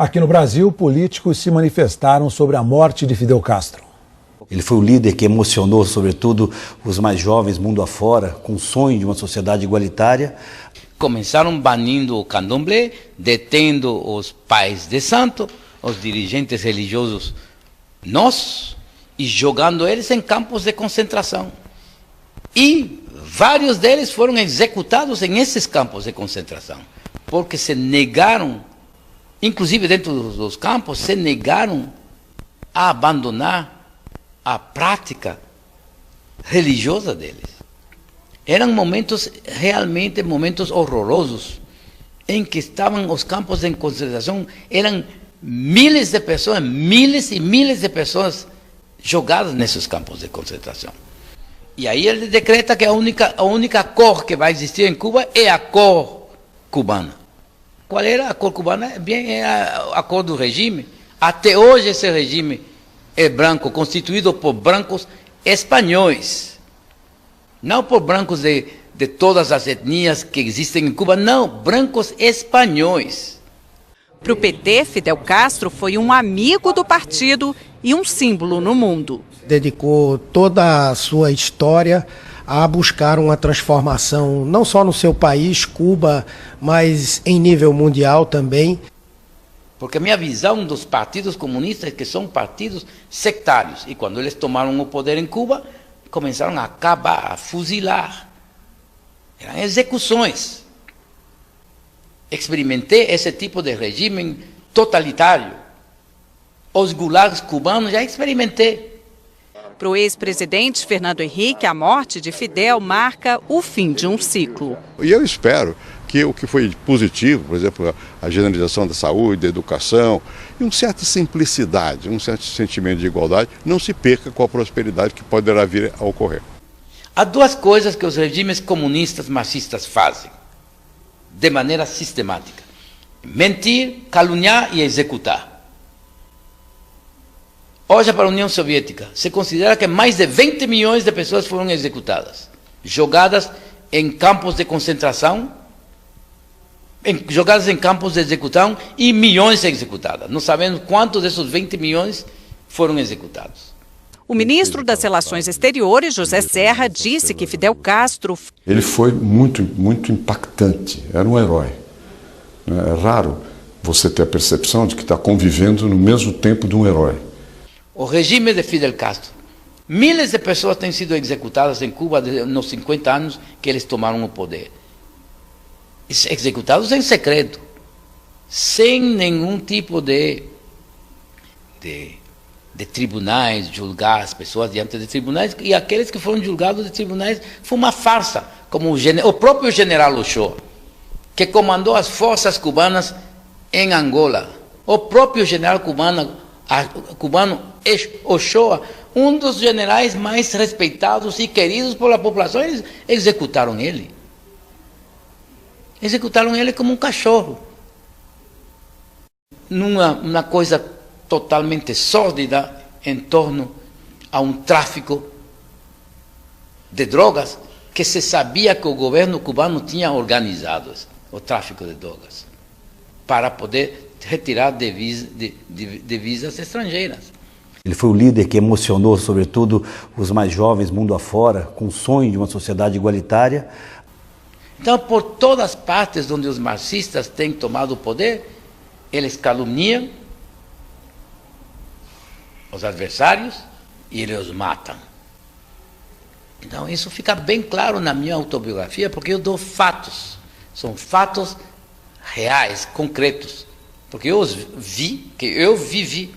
Aqui no Brasil, políticos se manifestaram sobre a morte de Fidel Castro. Ele foi o líder que emocionou, sobretudo, os mais jovens mundo afora, com o sonho de uma sociedade igualitária. Começaram banindo o candomblé, detendo os pais de santo, os dirigentes religiosos nossos, e jogando eles em campos de concentração. E vários deles foram executados em esses campos de concentração, porque se negaram, inclusive dentro dos campos, se negaram a abandonar a prática religiosa deles. Eram momentos, realmente momentos horrorosos, em que estavam os campos de concentração, eram milhares de pessoas, milhares e milhares de pessoas jogadas nesses campos de concentração. E aí ele decreta que a única cor que vai existir em Cuba é a cor cubana. Qual era a cor cubana? Bem, era a cor do regime. Até hoje esse regime é branco, constituído por brancos espanhóis. Não por brancos de todas as etnias que existem em Cuba, não, brancos espanhóis. Para o PT, Fidel Castro foi um amigo do partido e um símbolo no mundo. Dedicou toda a sua história a buscar uma transformação, não só no seu país, Cuba, mas em nível mundial também. Porque a minha visão dos partidos comunistas é que são partidos sectários. E quando eles tomaram o poder em Cuba, começaram a acabar, a fuzilar. Eram execuções. Experimentei esse tipo de regime totalitário. Os gulags cubanos já experimentei. Para o ex-presidente Fernando Henrique, a morte de Fidel marca o fim de um ciclo. E eu espero que o que foi positivo, por exemplo, a generalização da saúde, da educação, e uma certa simplicidade, um certo sentimento de igualdade, não se perca com a prosperidade que poderá vir a ocorrer. Há duas coisas que os regimes comunistas marxistas fazem, de maneira sistemática: mentir, caluniar e executar. Hoje, para a União Soviética, se considera que mais de 20 milhões de pessoas foram executadas, jogadas em campos de concentração, jogadas em campos de execução, e milhões executadas. Não sabemos quantos desses 20 milhões foram executados. O ministro das Relações Exteriores, José Serra, disse que Fidel Castro... Ele foi muito impactante, era um herói. É raro você ter a percepção de que está convivendo no mesmo tempo de um herói. O regime de Fidel Castro, milhares de pessoas têm sido executadas em Cuba nos 50 anos que eles tomaram o poder. Executados em secreto, sem nenhum tipo de tribunais, julgar as pessoas diante de tribunais, e aqueles que foram julgados de tribunais foi uma farsa, como o próprio general Ochoa, que comandou as forças cubanas em Angola. O próprio general cubano Ochoa, um dos generais mais respeitados e queridos pela população, eles executaram ele. Executaram ele como um cachorro. Numa coisa totalmente sórdida em torno a um tráfico de drogas que se sabia que o governo cubano tinha organizado, o tráfico de drogas, para poder retirar divisas estrangeiras. Ele foi o líder que emocionou, sobretudo, os mais jovens mundo afora, com o sonho de uma sociedade igualitária. Então, por todas as partes onde os marxistas têm tomado o poder, eles caluniam os adversários e eles os matam. Então, isso fica bem claro na minha autobiografia, porque eu dou fatos. São fatos reais, concretos. Porque eu vivi